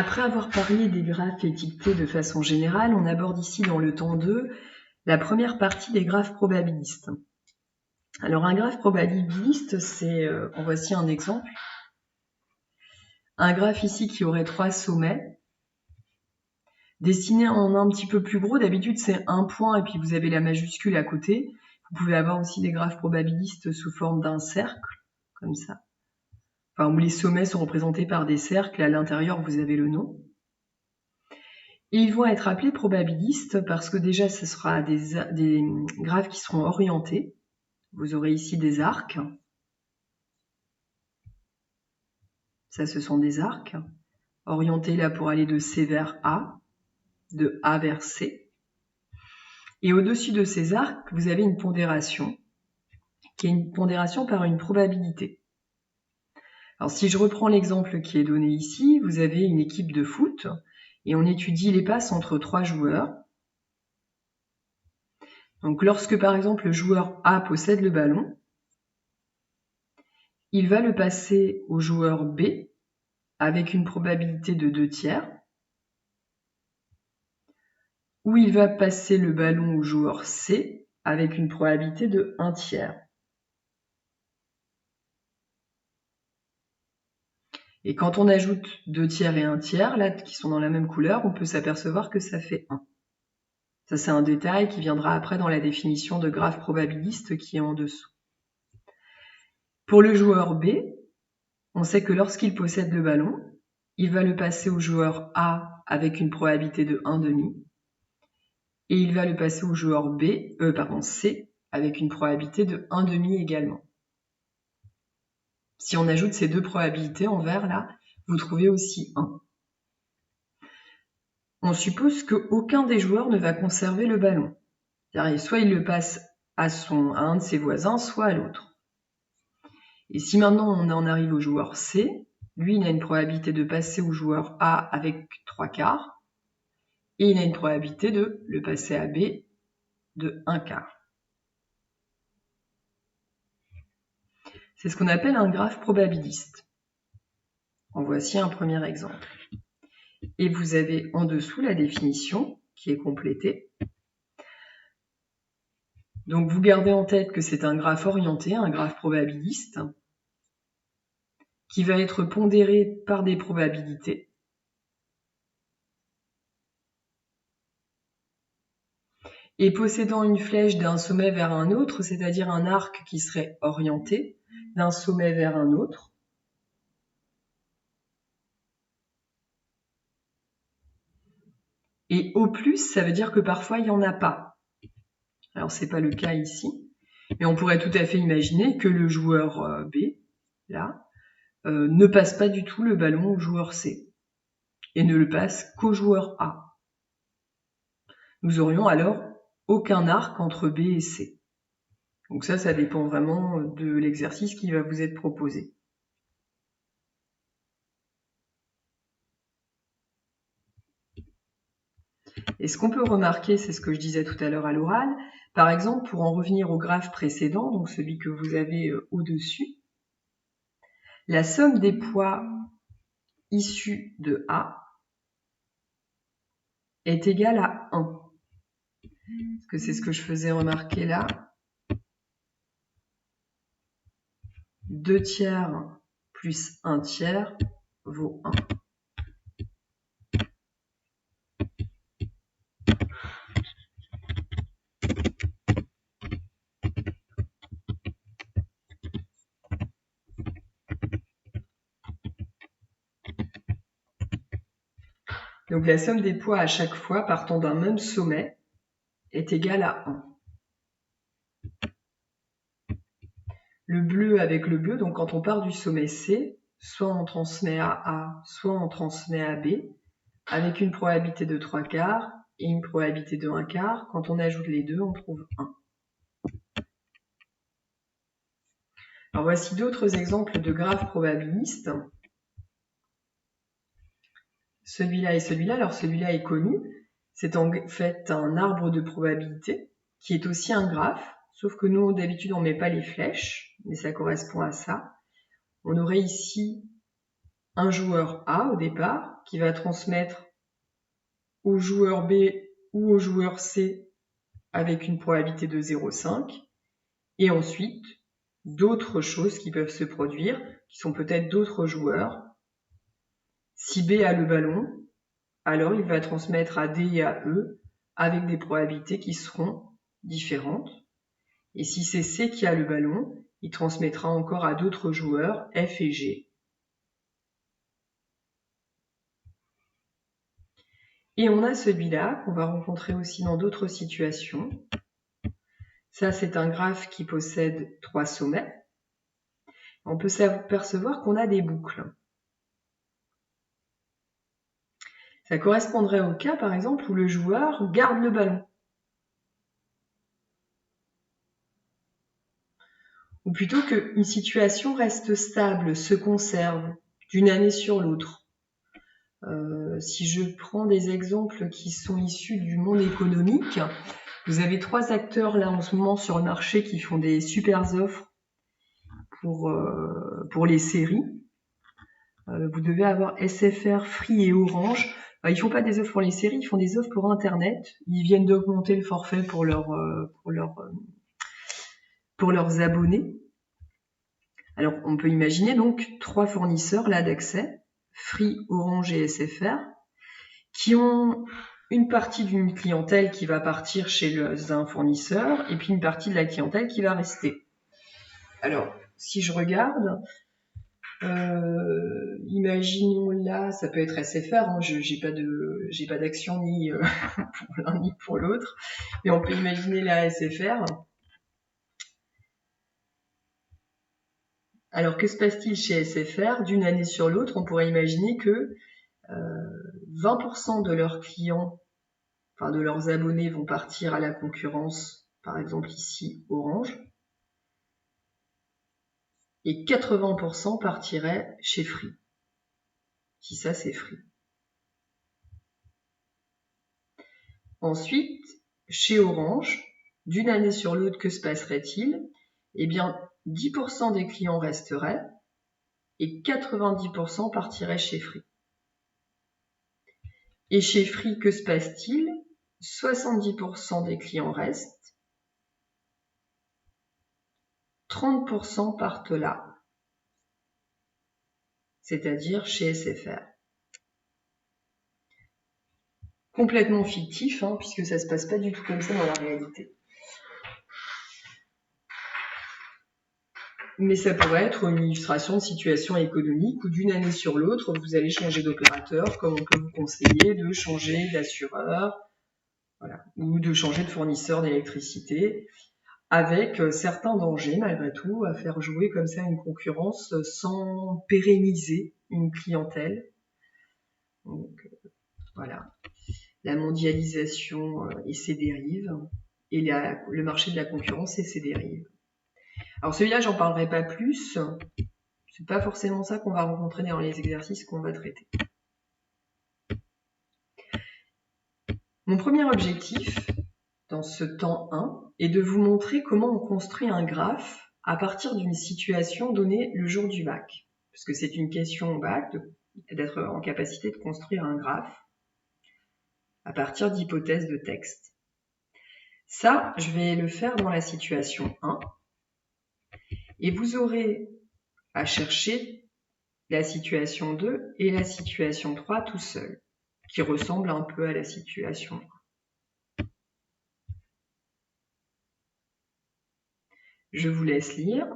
Après avoir parlé des graphes étiquetés de façon générale, on aborde ici dans le temps 2 la première partie des graphes probabilistes. Alors un graphe probabiliste, en voici un exemple. Un graphe ici qui aurait 3 sommets. Dessiné en un petit peu plus gros, d'habitude c'est un point et puis vous avez la majuscule à côté. Vous pouvez avoir aussi des graphes probabilistes sous forme d'un cercle, comme ça. Enfin, où les sommets sont représentés par des cercles et à l'intérieur vous avez le nom. Et ils vont être appelés probabilistes parce que déjà ce sera des graphes qui seront orientés. Vous aurez ici des arcs. Ça, ce sont des arcs. Orientés là pour aller de C vers A, de A vers C. Et au-dessus de ces arcs, vous avez une pondération, qui est une pondération par une probabilité. Alors si je reprends l'exemple qui est donné ici, vous avez une équipe de foot et on étudie les passes entre 3 joueurs. Donc lorsque par exemple le joueur A possède le ballon, il va le passer au joueur B avec une probabilité de 2/3, ou il va passer le ballon au joueur C avec une probabilité de 1/3. Et quand on ajoute 2/3 et 1/3, là, qui sont dans la même couleur, on peut s'apercevoir que ça fait 1. Ça, c'est un détail qui viendra après dans la définition de graphe probabiliste qui est en dessous. Pour le joueur B, on sait que lorsqu'il possède le ballon, il va le passer au joueur A avec une probabilité de 1/2, et il va le passer au joueur C avec une probabilité de 1/2 également. Si on ajoute ces deux probabilités en vert là, vous trouvez aussi 1. On suppose qu'aucun des joueurs ne va conserver le ballon. C'est-à-dire, soit il le passe à un de ses voisins, soit à l'autre. Et si maintenant on en arrive au joueur C, lui il a une probabilité de passer au joueur A avec 3/4, et il a une probabilité de le passer à B de 1/4. C'est ce qu'on appelle un graphe probabiliste. En voici un premier exemple. Et vous avez en dessous la définition qui est complétée. Donc vous gardez en tête que c'est un graphe orienté, un graphe probabiliste, qui va être pondéré par des probabilités. Et possédant une flèche d'un sommet vers un autre, c'est-à-dire un arc qui serait orienté d'un sommet vers un autre. Et au plus, ça veut dire que parfois il n'y en a pas. Alors c'est pas le cas ici, mais on pourrait tout à fait imaginer que le joueur B, là, ne passe pas du tout le ballon au joueur C, et ne le passe qu'au joueur A. Nous aurions alors aucun arc entre B et C. Donc ça dépend vraiment de l'exercice qui va vous être proposé. Et ce qu'on peut remarquer, c'est ce que je disais tout à l'heure à l'oral. Par exemple, pour en revenir au graphe précédent, donc celui que vous avez au-dessus, la somme des poids issus de A est égale à 1. Parce que c'est ce que je faisais remarquer là. 2/3 plus 1/3 vaut 1. Donc la somme des poids à chaque fois partant d'un même sommet est égale à 1. Le bleu avec le bleu, donc quand on part du sommet C, soit on transmet à A, soit on transmet à B, avec une probabilité de 3/4 et une probabilité de 1/4. Quand on ajoute les deux, on trouve 1. Alors voici d'autres exemples de graphes probabilistes. Celui-là et celui-là. Alors celui-là est connu. C'est en fait un arbre de probabilité qui est aussi un graphe, sauf que nous d'habitude on ne met pas les flèches, mais ça correspond à ça. On aurait ici un joueur A au départ qui va transmettre au joueur B ou au joueur C avec une probabilité de 0,5. Et ensuite, d'autres choses qui peuvent se produire, qui sont peut-être d'autres joueurs. Si B a le ballon, alors il va transmettre à D et à E avec des probabilités qui seront différentes. Et si c'est C qui a le ballon, il transmettra encore à d'autres joueurs F et G. Et on a celui-là qu'on va rencontrer aussi dans d'autres situations. Ça, c'est un graphe qui possède 3 sommets. On peut s'apercevoir qu'on a des boucles. Ça correspondrait au cas, par exemple, où le joueur garde le ballon. Ou plutôt qu'une situation reste stable, se conserve d'une année sur l'autre. Si je prends des exemples qui sont issus du monde économique, vous avez 3 acteurs là en ce moment sur le marché qui font des super offres pour les séries. Vous devez avoir SFR, Free et Orange. Ils font pas des offres pour les séries, ils font des offres pour Internet. Ils viennent d'augmenter le forfait pour leurs abonnés. Alors, on peut imaginer donc 3 fournisseurs là d'accès, Free, Orange et SFR, qui ont une partie d'une clientèle qui va partir chez un fournisseur et puis une partie de la clientèle qui va rester. Alors, si je regarde, imaginons là, ça peut être SFR, hein, j'ai pas d'action ni pour l'un ni pour l'autre, mais on peut imaginer la SFR. Alors que se passe-t-il chez SFR? D'une année sur l'autre, on pourrait imaginer que 20% de leurs clients, enfin de leurs abonnés, vont partir à la concurrence, par exemple ici Orange, et 80% partiraient chez Free. Si ça, c'est Free. Ensuite, chez Orange, d'une année sur l'autre, que se passerait-il? Eh bien, 10% des clients resteraient et 90% partiraient chez Free. Et chez Free, que se passe-t-il? 70% des clients restent, 30% partent là, c'est-à-dire chez SFR. Complètement fictif, hein, puisque ça se passe pas du tout comme ça dans la réalité. Mais ça pourrait être une illustration de situation économique où d'une année sur l'autre, vous allez changer d'opérateur, comme on peut vous conseiller de changer d'assureur, voilà, ou de changer de fournisseur d'électricité, avec certains dangers malgré tout à faire jouer comme ça une concurrence sans pérenniser une clientèle. Donc voilà, la mondialisation et ses dérives, et le marché de la concurrence et ses dérives. Alors celui-là, j'en parlerai pas plus, c'est pas forcément ça qu'on va rencontrer dans les exercices qu'on va traiter. Mon premier objectif dans ce temps 1 est de vous montrer comment on construit un graphe à partir d'une situation donnée le jour du bac. Parce que c'est une question au bac d'être en capacité de construire un graphe à partir d'hypothèses de texte. Ça, je vais le faire dans la situation 1. Et vous aurez à chercher la situation 2 et la situation 3 tout seul, qui ressemblent un peu à la situation 1. Je vous laisse lire.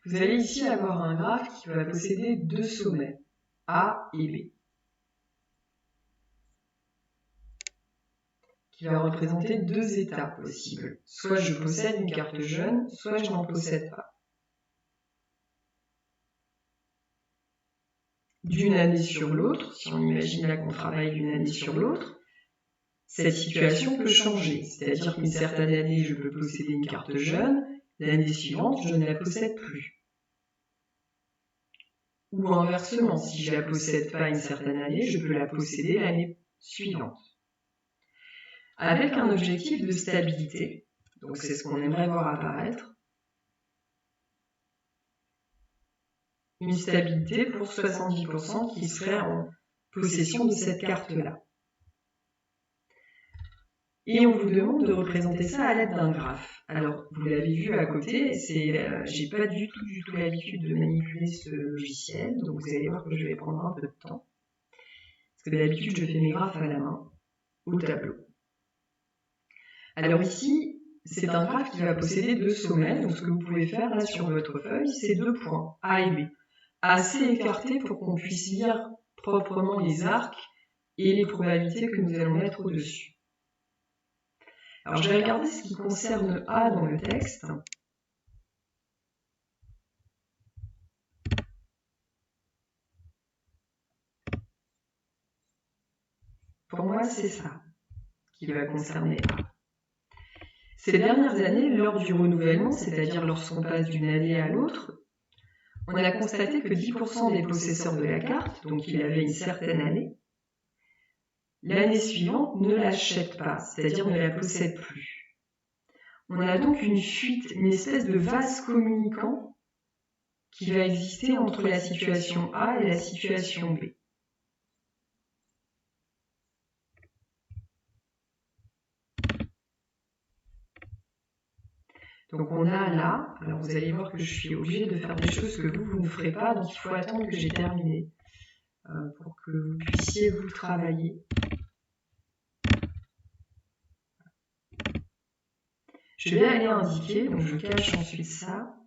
Vous allez ici avoir un graphe qui va posséder deux sommets, A et B, qui va représenter deux états possibles. Soit je possède une carte jaune, soit je n'en possède pas. D'une année sur l'autre, si on imagine là qu'on travaille d'une année sur l'autre, cette situation peut changer. C'est-à-dire qu'une certaine année, je peux posséder une carte jaune, l'année suivante, je ne la possède plus. Ou inversement, si je ne la possède pas une certaine année, je peux la posséder l'année suivante. Avec un objectif de stabilité, donc c'est ce qu'on aimerait voir apparaître, une stabilité pour 70% qui serait en possession de cette carte-là. Et on vous demande de représenter ça à l'aide d'un graphe. Alors, vous l'avez vu à côté, j'ai pas du tout l'habitude de manipuler ce logiciel, donc vous allez voir que je vais prendre un peu de temps. Parce que d'habitude, je fais mes graphes à la main, au tableau. Alors ici, c'est un graphe qui va posséder deux sommets, donc ce que vous pouvez faire là sur votre feuille, c'est deux points, A et B, assez écartés pour qu'on puisse lire proprement les arcs et les probabilités que nous allons mettre au-dessus. Alors je vais regarder ce qui concerne A dans le texte. Pour moi, c'est ça qui va concerner A. Ces dernières années, lors du renouvellement, c'est-à-dire lorsqu'on passe d'une année à l'autre, on a constaté que 10% des possesseurs de la carte, donc il avait une certaine année, l'année suivante ne l'achètent pas, c'est-à-dire ne la possèdent plus. On a donc une fuite, une espèce de vase communicant qui va exister entre la situation A et la situation B. Donc on a là, alors vous allez voir que je suis obligée de faire des choses que vous ne ferez pas, donc il faut attendre que j'ai terminé pour que vous puissiez vous travailler. Je vais aller indiquer, donc je cache ensuite ça,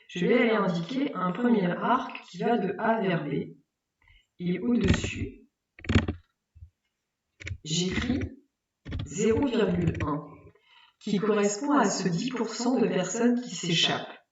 je vais aller indiquer un premier arc qui va de A vers B, et au-dessus, j'écris 0,1. qui correspond à ce 10% de personnes qui s'échappent.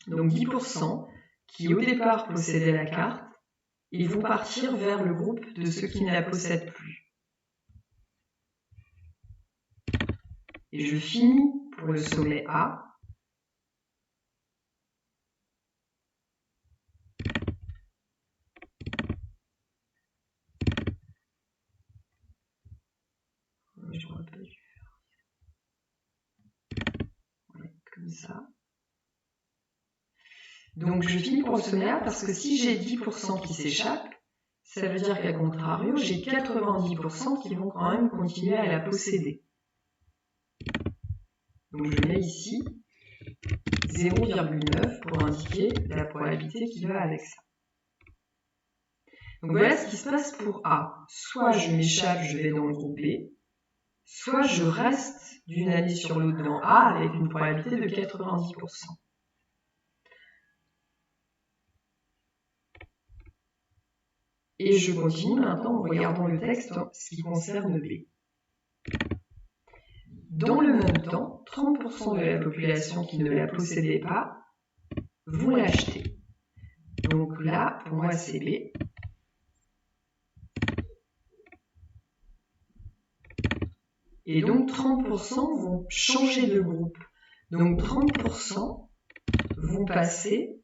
Donc 10% qui au départ possédaient la carte et vont partir vers le groupe de ceux qui ne la possèdent plus. Et je finis pour le sommet A. J'aurais pas dû faire. Ouais, comme ça. Donc je finis pour le sommet A parce que si j'ai 10% qui s'échappent, ça veut dire qu'à contrario, j'ai 90% qui vont quand même continuer à la posséder. Donc je mets ici 0,9 pour indiquer la probabilité qui va avec ça. Donc voilà ce qui se passe pour A. Soit je m'échappe, je vais dans le groupe B, soit je reste d'une année sur l'autre dans A avec une probabilité de 90%. Et je continue maintenant en regardant le texte, ce qui concerne B. Dans le même temps, 30% de la population qui ne la possédait pas vont l'acheter. Donc là, pour moi, c'est B. Et donc 30% vont changer de groupe. Donc 30% vont passer,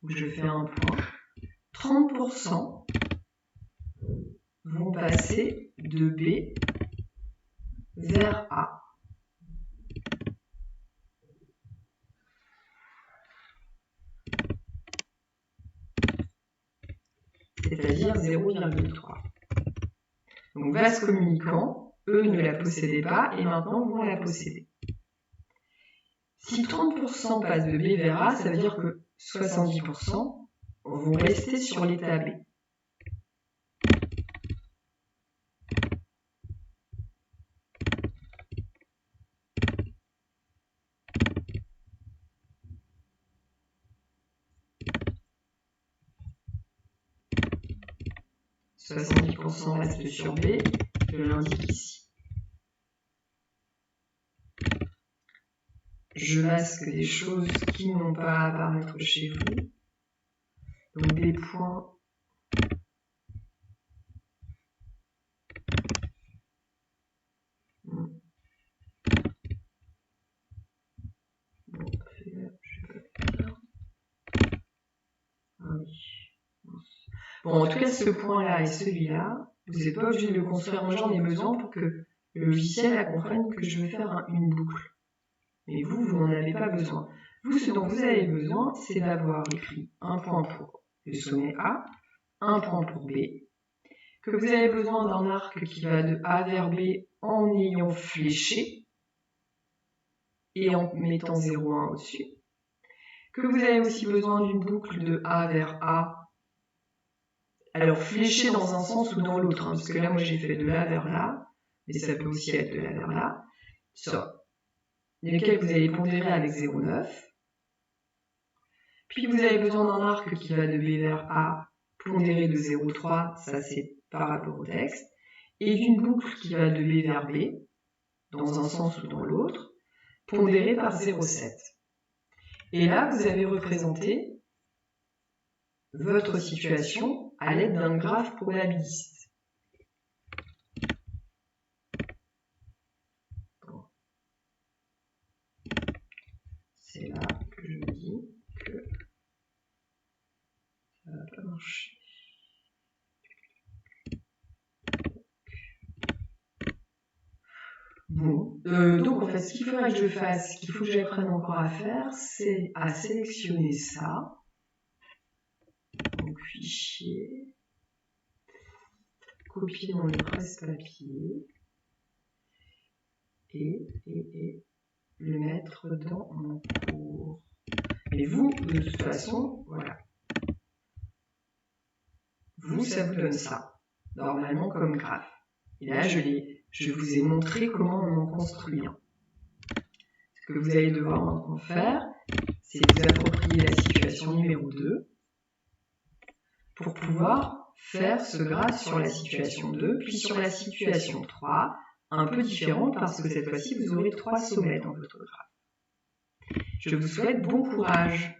je fais un point, 30% vont passer de B vers A. C'est-à-dire 0,3. Donc vase communicant, eux ne la possédaient pas et maintenant vont la posséder. Si 30% passent de B vers A, ça veut dire que 70% vont rester sur l'état B. 70% reste sur B, je l'indique ici. Je masque des choses qui n'ont pas à apparaître chez vous. Donc des points Bon, en tout cas, ce point-là et celui-là, vous n'êtes pas obligé de le construire. Moi, j'en ai besoin pour que le logiciel comprenne que je vais faire une boucle. Mais vous, vous n'en avez pas besoin. Vous, ce dont vous avez besoin, c'est d'avoir écrit un point pour le sommet A, un point pour B, que vous avez besoin d'un arc qui va de A vers B en ayant fléché et en mettant 0,1 au-dessus, que vous avez aussi besoin d'une boucle de A vers A, alors fléché dans un sens ou dans l'autre, parce que là moi j'ai fait de là vers là, mais ça peut aussi être de là vers là, sur lesquels vous allez pondérer avec 0,9. Puis vous avez besoin d'un arc qui va de B vers A, pondéré de 0,3, ça c'est par rapport au texte, et d'une boucle qui va de B vers B, dans un sens ou dans l'autre, pondéré par 0,7. Et là vous avez représenté votre situation à l'aide d'un graphe probabiliste. Bon. C'est là que je me dis que ça va pas marcher. Bon, donc en fait, ce qu'il faudrait que je fasse, ce qu'il faut que j'apprenne encore à faire, c'est à sélectionner ça. Donc fichier, copier dans le presse-papier et le mettre dans mon cours. Et vous, de toute façon, voilà. Vous, ça vous donne ça, normalement comme graphe. Et là, je vous ai montré comment on en construit un. Ce que vous allez devoir maintenant faire, c'est vous approprier la situation numéro 2 pour pouvoir faire ce graphe sur la situation 2, puis sur la situation 3, un peu différente parce que cette fois-ci, vous aurez 3 sommets dans votre graphe. Je vous souhaite bon courage.